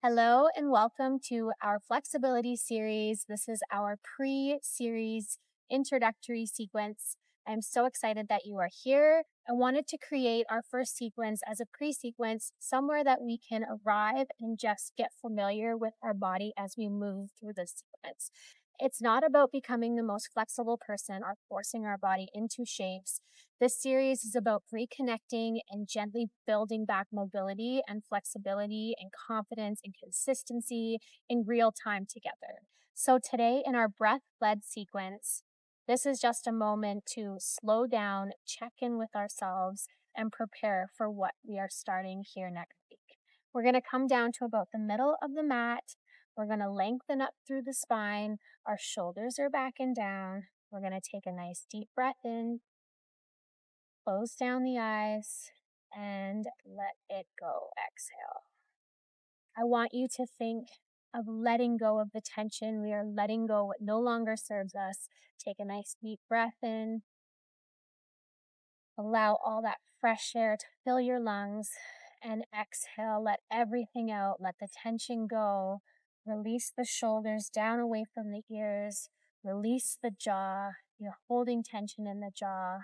Hello and welcome to our flexibility series. This is our pre series introductory sequence. I'm so excited that you are here. I wanted to create our first sequence as a pre sequence, somewhere that we can arrive and just get familiar with our body as we move through the sequence. It's not about becoming the most flexible person or forcing our body into shapes. This series is about reconnecting and gently building back mobility and flexibility and confidence and consistency in real time together. So, today in our breath led sequence, this is just a moment to slow down, check in with ourselves, and prepare for what we are starting here next week. We're going to come down to about the middle of the mat. We're going to lengthen up through the spine. Our shoulders are back and down. We're going to take a nice deep breath in. Close down the eyes and let it go. Exhale. I want you to think of letting go of the tension. We are letting go what no longer serves us. Take a nice deep breath in. Allow all that fresh air to fill your lungs and exhale. Let everything out. Let the tension go. Release the shoulders down away from the ears. Release the jaw. You're holding tension in the jaw.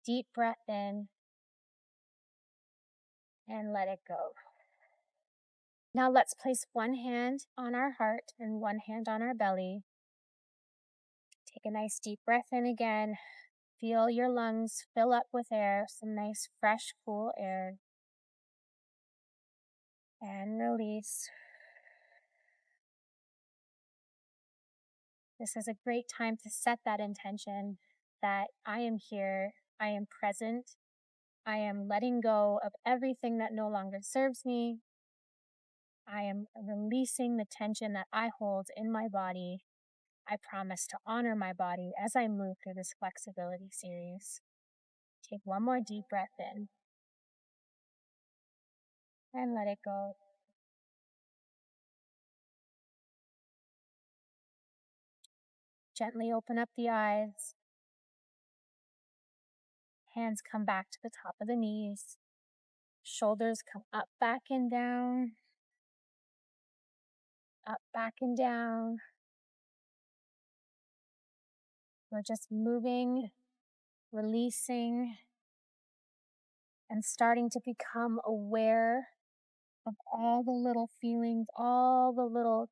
Deep breath in and let it go. Now let's place one hand on our heart and one hand on our belly. Take a nice deep breath in again. Feel your lungs fill up with air, some nice fresh, cool air. And release. This is a great time to set that intention that I am here, I am present, I am letting go of everything that no longer serves me. I am releasing the tension that I hold in my body. I promise to honor my body as I move through this flexibility series. Take one more deep breath in and let it go. Gently open up the eyes. Hands come back to the top of the knees. Shoulders come up, back, and down. Up, back, and down. We're just moving, releasing, and starting to become aware of all the little feelings, all the little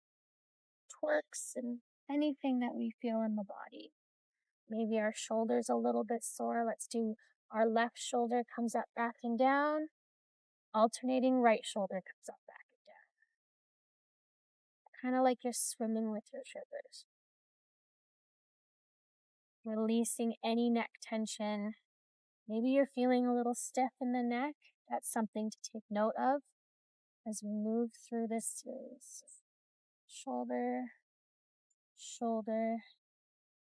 twerks, and anything that we feel in the body. Maybe our shoulder's a little bit sore. Let's do our left shoulder comes up, back, and down. Alternating right shoulder comes up, back, and down. Kind of like you're swimming with your shoulders. Releasing any neck tension. Maybe you're feeling a little stiff in the neck. That's something to take note of as we move through this series. Shoulder, shoulder,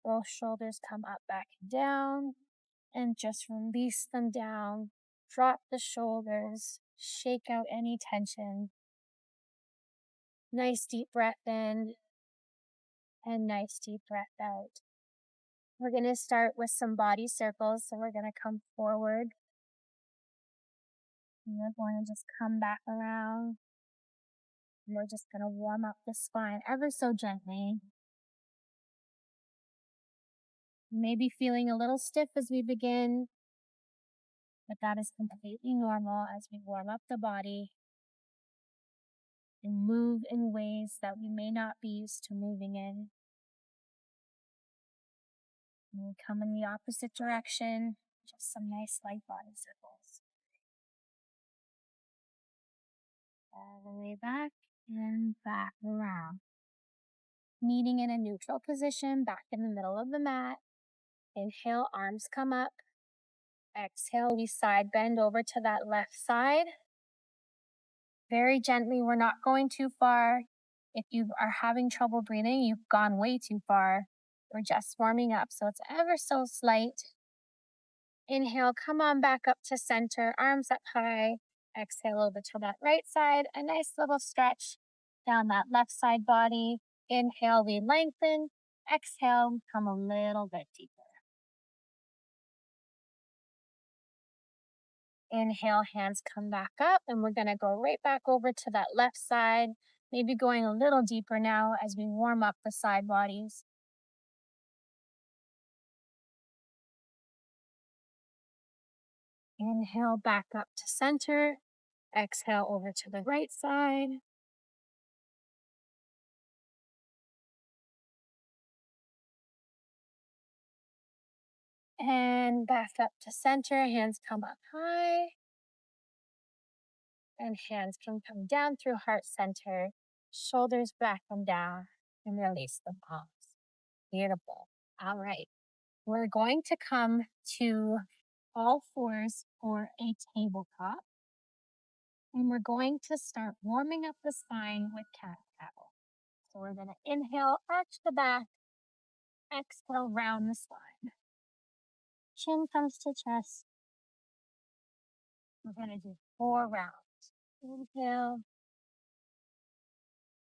both shoulders come up, back, and down, and just release them down. Drop the shoulders, shake out any tension. Nice deep breath in and nice deep breath out. We're going to start with some body circles. So we're going to come forward. And we're going to just come back around. And we're just going to warm up the spine ever so gently. Maybe feeling a little stiff as we begin, but that is completely normal as we warm up the body and move in ways that we may not be used to moving in. And we come in the opposite direction, just some nice light body circles. All the way back and back around. Meeting in a neutral position, back in the middle of the mat. Inhale, arms come up. Exhale, we side bend over to that left side. Very gently, we're not going too far. If you are having trouble breathing, you've gone way too far. We're just warming up, so it's ever so slight. Inhale, come on back up to center, arms up high. Exhale over to that right side, a nice little stretch down that left side body. Inhale, we lengthen. Exhale, come a little bit deeper. Inhale, hands come back up, and we're going to go right back over to that left side, maybe going a little deeper now as we warm up the side bodies. Inhale, back up to center. Exhale over to the right side. And back up to center. Hands come up high. And hands can come down through heart center. Shoulders back and down. And release the palms. Beautiful. All right. We're going to come to all fours for a tabletop. And we're going to start warming up the spine with cat-cow. So we're going to inhale, arch the back. Exhale, round the spine. Chin comes to chest. We're going to do 4 rounds. Inhale.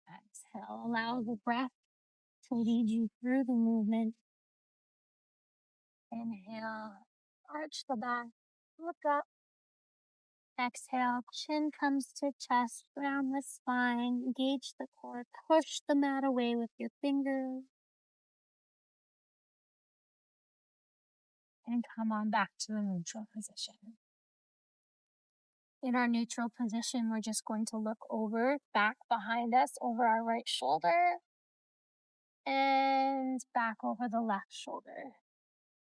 Exhale. Allow the breath to lead you through the movement. Inhale. Arch the back. Look up. Exhale. Chin comes to chest. Round the spine. Engage the core. Push the mat away with your fingers. And come on back to the neutral position. In our neutral position, we're just going to look over, back behind us, over our right shoulder, and back over the left shoulder.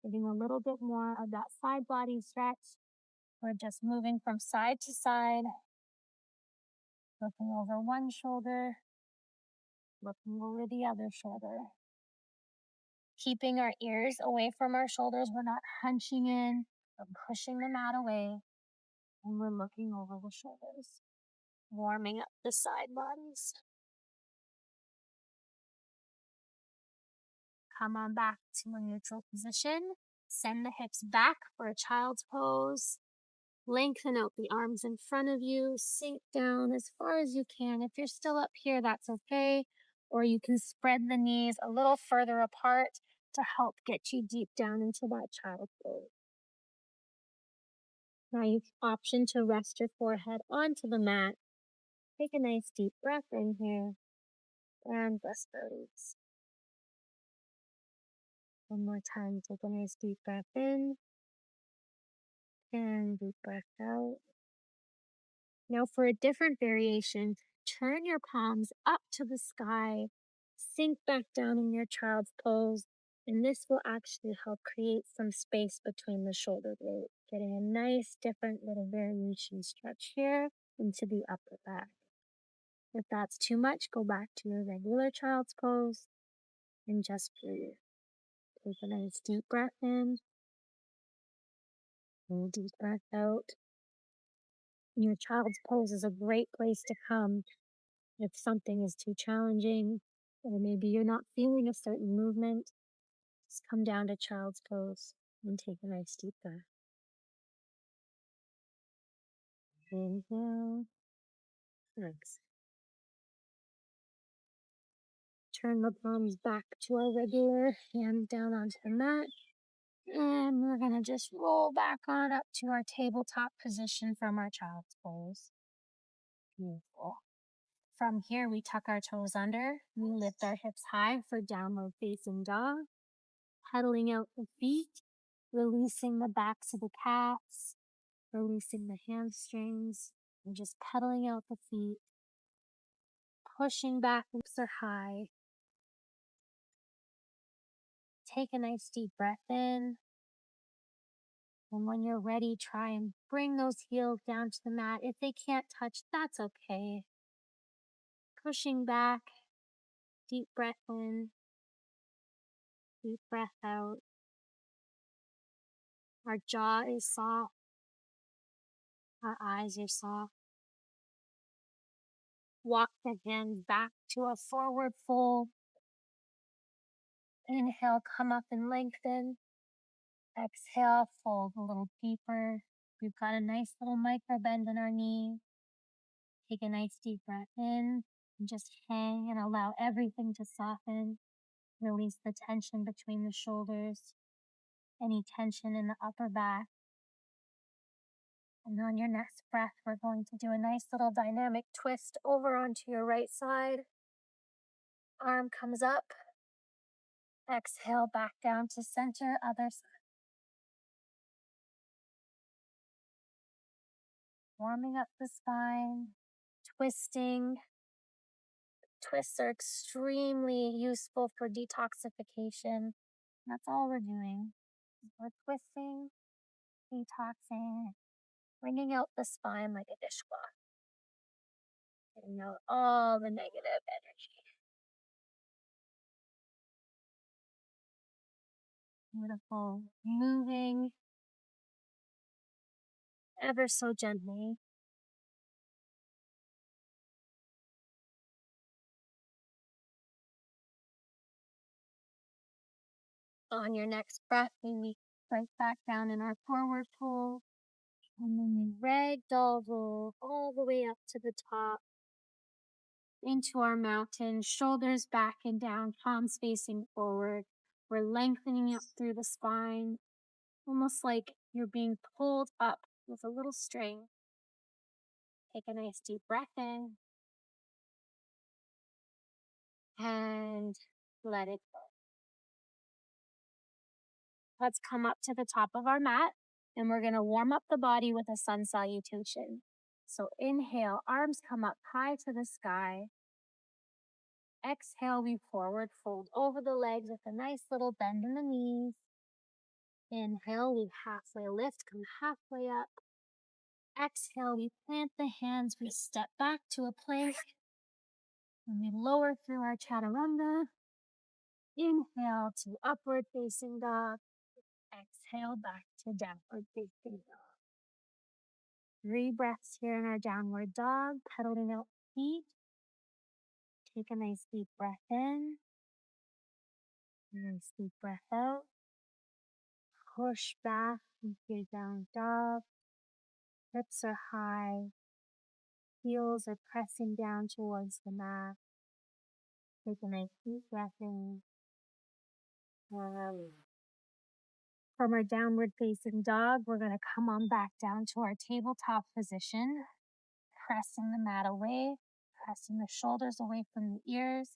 Getting a little bit more of that side body stretch. We're just moving from side to side, looking over one shoulder, looking over the other shoulder. Keeping our ears away from our shoulders. We're not hunching in, or pushing the mat away, and we're looking over the shoulders. Warming up the side bodies. Come on back to a neutral position. Send the hips back for a child's pose. Lengthen out the arms in front of you. Sink down as far as you can. If you're still up here, that's okay. Or you can spread the knees a little further apart to help get you deep down into that child's pose. Now you can option to rest your forehead onto the mat. Take a nice deep breath in here and rest release. One more time, take a nice deep breath in and deep breath out. Now for a different variation, turn your palms up to the sky, sink back down in your child's pose, and this will actually help create some space between the shoulder blades, getting a nice different little variation stretch here into the upper back. If that's too much, go back to your regular child's pose and just breathe. Take a nice deep breath in and a deep breath out. Your child's pose is a great place to come if something is too challenging, or maybe you're not feeling a certain movement. Just come down to child's pose and take a nice deep breath. Inhale. Exhale. Turn the palms back to our regular hand down onto the mat. And we're going to just roll back on up to our tabletop position from our child's pose. Beautiful. From here, we tuck our toes under. We lift our hips high for downward facing dog. Pedaling out the feet, releasing the backs of the calves, releasing the hamstrings, and just pedaling out the feet. Pushing back, hips are high. Take a nice deep breath in. And when you're ready, try and bring those heels down to the mat. If they can't touch, that's okay. Pushing back, deep breath in, deep breath out. Our jaw is soft. Our eyes are soft. Walk the hands back to a forward fold. Inhale, come up and lengthen. Exhale, fold a little deeper. We've got a nice little micro bend in our knee. Take a nice deep breath in and just hang and allow everything to soften. Release the tension between the shoulders, any tension in the upper back. And on your next breath, we're going to do a nice little dynamic twist over onto your right side. Arm comes up. Exhale back down to center, other side. Warming up the spine, twisting. Twists are extremely useful for detoxification. That's all we're doing. We're twisting, detoxing, bringing out the spine like a dishcloth, getting out all the negative energy. Beautiful. Moving ever so gently. On your next breath, we right back down in our forward fold. And then we ragdoll roll all the way up to the top into our mountain, shoulders back and down, palms facing forward. We're lengthening up through the spine, almost like you're being pulled up with a little string. Take a nice deep breath in and let it go. Let's come up to the top of our mat and we're going to warm up the body with a sun salutation. So inhale, arms come up high to the sky. Exhale, we forward fold over the legs with a nice little bend in the knees. Inhale, we halfway lift, come halfway up. Exhale, we plant the hands, we step back to a plank. And we lower through our chaturanga. Inhale to upward facing dog. Exhale back to downward facing dog. 3 breaths here in our downward dog, pedaling out feet. Take a nice deep breath in. Nice deep breath out. Push back into your down dog. Hips are high. Heels are pressing down towards the mat. Take a nice deep breath in. From our downward facing dog, we're going to come on back down to our tabletop position. Pressing the mat away, pressing the shoulders away from the ears.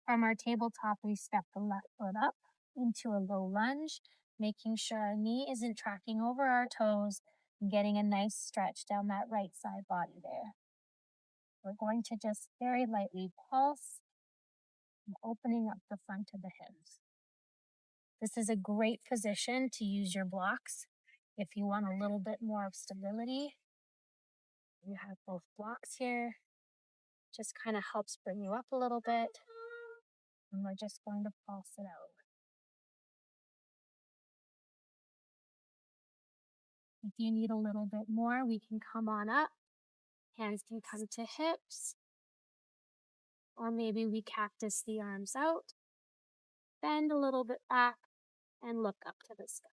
From our tabletop, we step the left foot up into a low lunge, making sure our knee isn't tracking over our toes and getting a nice stretch down that right side body there. We're going to just very lightly pulse and opening up the front of the hips. This is a great position to use your blocks if you want a little bit more of stability. You have both blocks here. Just kind of helps bring you up a little bit. And we're just going to pulse it out. If you need a little bit more, we can come on up. Hands can come to hips. Or maybe we cactus the arms out. Bend a little bit back and look up to the sky.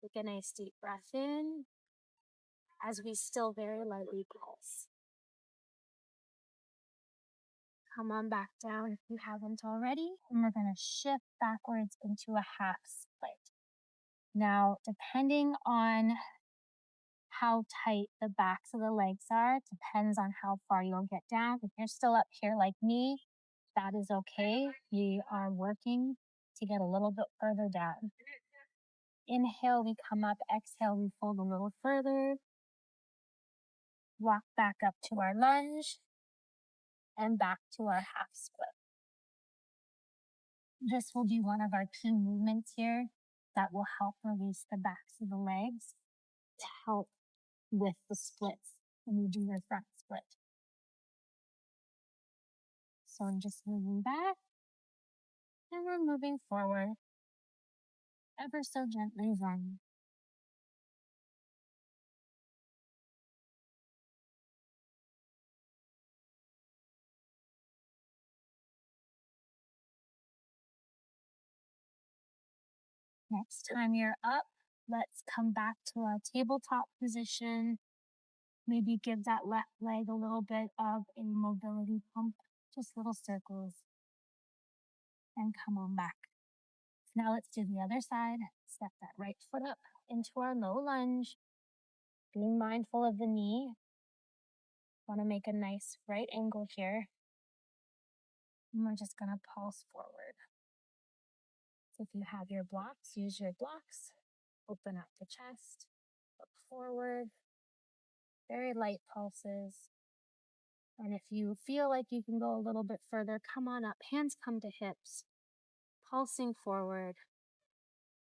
Take a nice deep breath in as we still very lightly pulse. Come on back down if you haven't already. And we're going to shift backwards into a half split. Now, depending on how tight the backs of the legs are, depends on how far you'll get down. If you're still up here like me, that is okay. We are working to get a little bit further down. Inhale, we come up. Exhale, we fold a little further. Walk back up to our lunge and back to our half split. This will be one of our key movements here that will help release the backs of the legs to help with the splits when you do your front split. So I'm just moving back and we're moving forward ever so gently then. Next time you're up, let's come back to our tabletop position. Maybe give that left leg a little bit of a mobility pump, just little circles, and come on back. Now let's do the other side. Step that right foot up into our low lunge. Being mindful of the knee. Want to make a nice right angle here. And we're just going to pulse forward. So if you have your blocks, use your blocks. Open up the chest, look forward. Very light pulses. And if you feel like you can go a little bit further, come on up. Hands come to hips. Pulsing forward.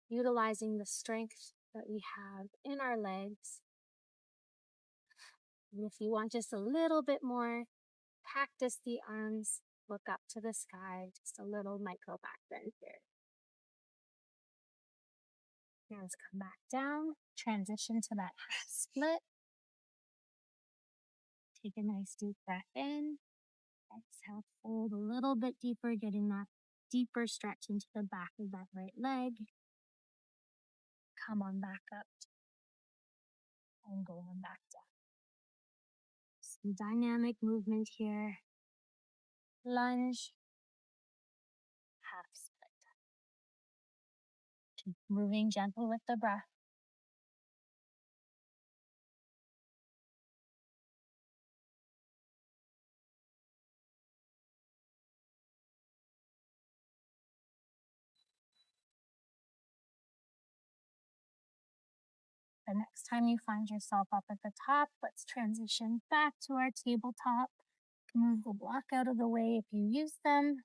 Utilizing the strength that we have in our legs. And if you want just a little bit more, cactus the arms, look up to the sky, just a little micro back bend here. Hands come back down, transition to that half split. Take a nice deep breath in. Exhale, fold a little bit deeper, getting that deeper stretch into the back of that right leg. Come on back up and go on back down. Some dynamic movement here. Lunge, half split. Keep moving gentle with the breath. The next time you find yourself up at the top, let's transition back to our tabletop. Move the block out of the way if you use them.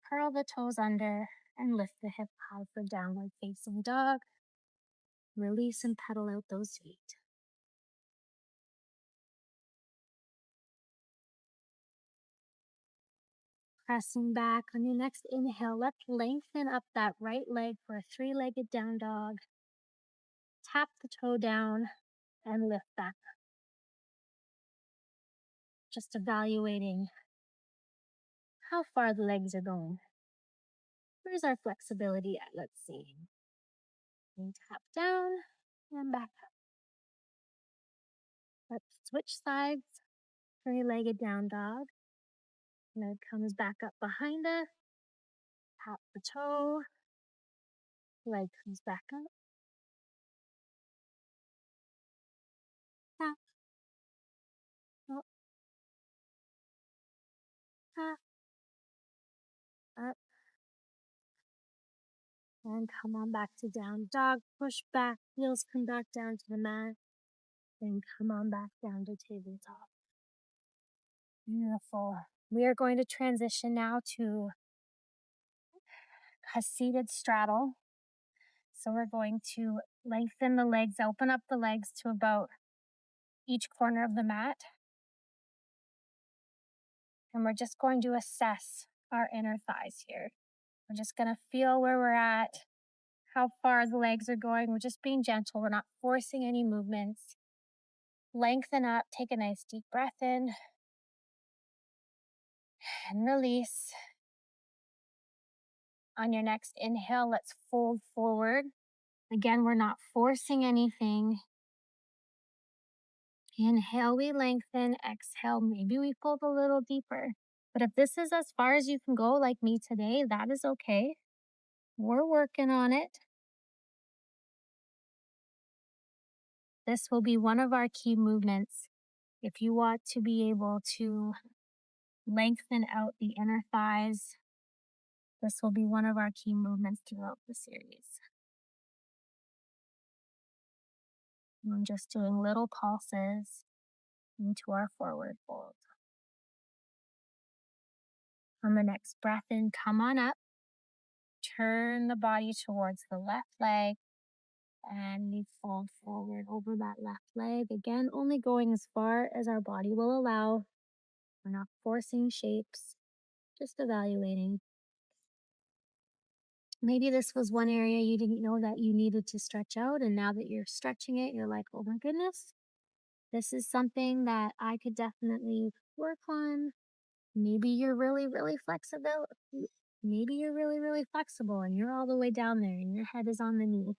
Curl the toes under and lift the hip high for downward facing dog. Release and pedal out those feet. Pressing back on your next inhale, let's lengthen up that right leg for a three-legged down dog. Tap the toe down and lift back up. Just evaluating how far the legs are going. Where's our flexibility at? Let's see. And tap down and back up. Let's switch sides. Three-legged down dog. Leg comes back up behind us. Tap the toe. Leg comes back up. Tap. Up. Tap. Up. And come on back to down dog. Push back. Heels come back down to the mat. Then come on back down to tabletop. Beautiful. We are going to transition now to a seated straddle. So we're going to lengthen the legs, open up the legs to about each corner of the mat. And we're just going to assess our inner thighs here. We're just going to feel where we're at, how far the legs are going. We're just being gentle. We're not forcing any movements. Lengthen up, take a nice deep breath in and release. On your next inhale, let's fold forward. Again, we're not forcing anything. Inhale, we lengthen. Exhale, maybe we fold a little deeper. But if this is as far as you can go, like me today, that is okay. We're working on it. This will be one of our key movements. If you want to be able to lengthen out the inner thighs, this will be one of our key movements throughout the series. I'm just doing little pulses into our forward fold. On the next breath in, come on up. Turn the body towards the left leg and we fold forward over that left leg. Again, only going as far as our body will allow. We're not forcing shapes, just evaluating. Maybe this was one area you didn't know that you needed to stretch out, and now that you're stretching it, you're like, oh my goodness, this is something that I could definitely work on. Maybe you're really flexible. Maybe you're really flexible and you're all the way down there and your head is on the knee.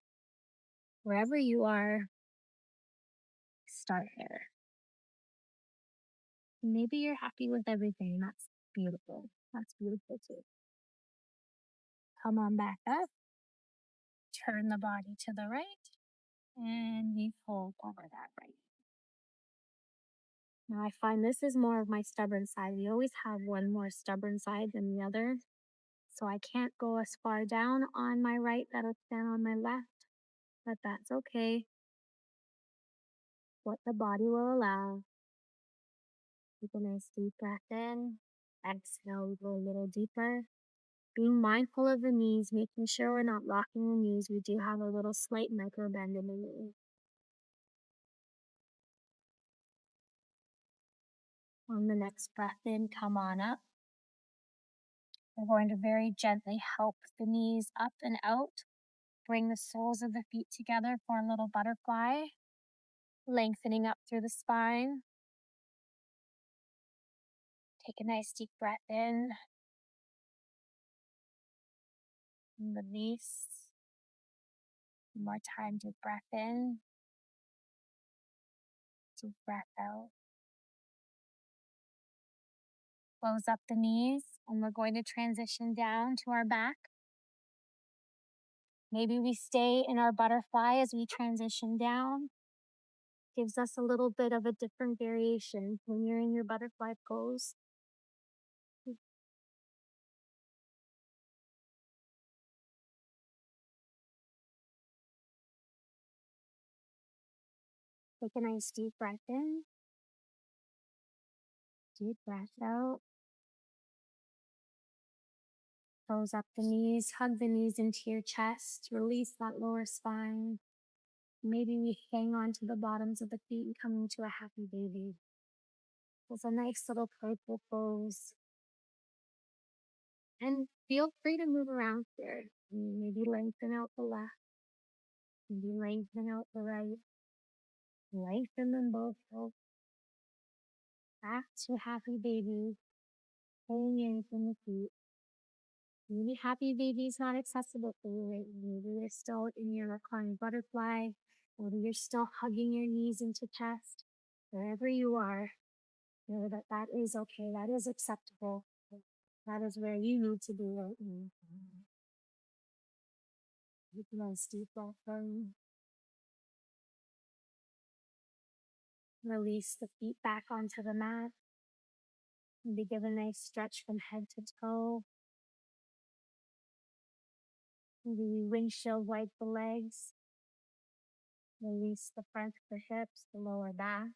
Wherever you are, start there. Maybe you're happy with everything. That's beautiful. That's beautiful too. Come on back up. Turn the body to the right. And we fold over that right. Now I find this is more of my stubborn side. We always have one more stubborn side than the other. So I can't go as far down on my right that I can on my left, but that's okay. What the body will allow. Take a nice deep breath in. Exhale, we go a little deeper. Being mindful of the knees, making sure we're not locking the knees. We do have a little slight micro bend in the knee. On the next breath in, come on up. We're going to very gently help the knees up and out. Bring the soles of the feet together for a little butterfly, lengthening up through the spine. Take a nice deep breath in. And release. One more time, deep breath in. Deep breath out. Close up the knees, and we're going to transition down to our back. Maybe we stay in our butterfly as we transition down. Gives us a little bit of a different variation when you're in your butterfly pose. Take a nice deep breath in. Deep breath out. Close up the knees, hug the knees into your chest, release that lower spine. Maybe we hang on to the bottoms of the feet and come into a happy baby. It's a nice little playful pose. And feel free to move around here. Maybe lengthen out the left. Maybe lengthen out the right. Lengthen them both out. Back to happy baby. Pulling in from the feet. Maybe happy baby is not accessible for you right now. Maybe you're still in your reclining butterfly. Maybe you're still hugging your knees into chest. Wherever you are, know that that is okay. That is acceptable. That is where you need to be right now. You can nice deep breath in. Release the feet back onto the mat. Maybe give a nice stretch from head to toe. Maybe windshield wipe the legs. Release the front of the hips, the lower back.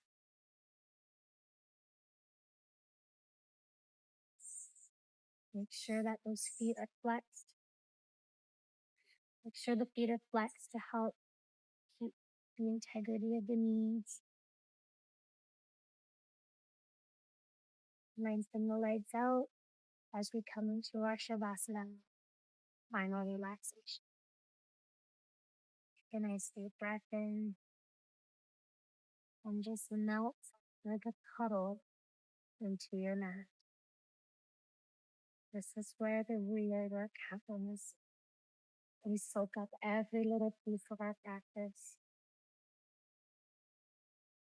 Make sure that those feet are flexed. Make sure the feet are flexed to help keep the integrity of the knees. Lengthen the legs out as we come into our Shavasana, final relaxation. Take a nice deep breath in and just melt like a puddle into your mat. This is where the real work happens. We soak up every little piece of our practice.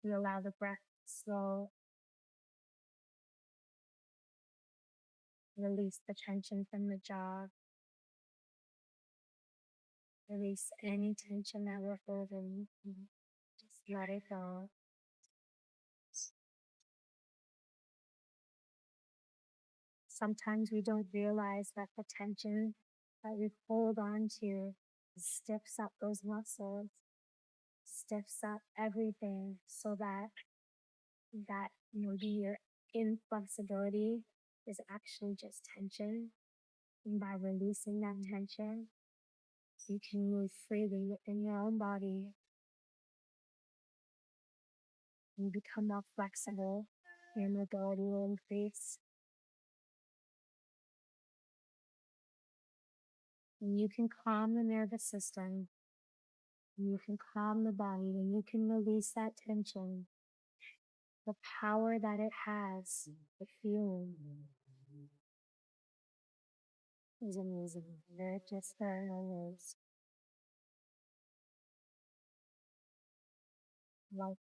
We allow the breath to slow. Release the tension from the jaw. Release any tension that we're holding. Just let it go. Sometimes we don't realize that the tension that we hold on to stiffs up those muscles, stiffs up everything so that maybe your inflexibility is actually just tension. And by releasing that tension, you can move freely within your own body. You become more flexible. Your mobility will increase. And you can calm the nervous system. You can calm the body. And you can release that tension. The power that it has, the feeling is amazing. There are no words. Like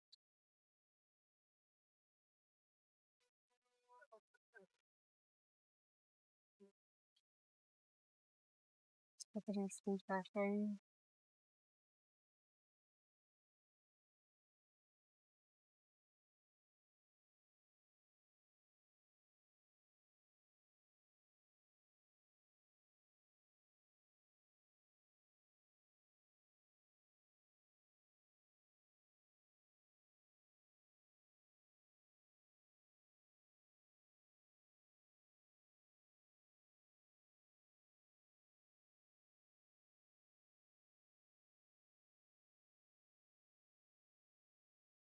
taking a deep breath in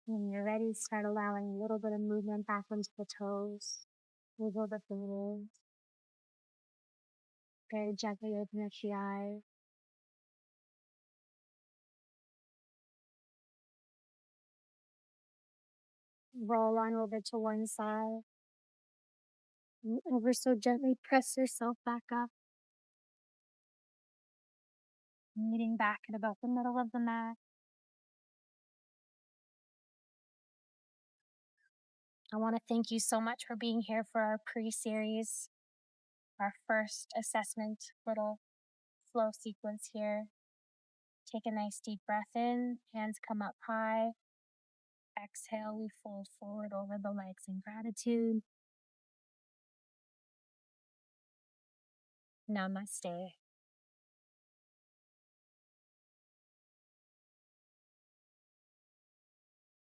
When you're ready, start allowing a little bit of movement back into the toes. Wiggle the fingers. Very gently open up the eyes. Roll on over to one side. And ever so gently press yourself back up. Meeting back at about the middle of the mat. I want to thank you so much for being here for our pre-series, our first assessment little flow sequence here. Take a nice deep breath in, hands come up high. Exhale, we fold forward over the legs in gratitude. Namaste.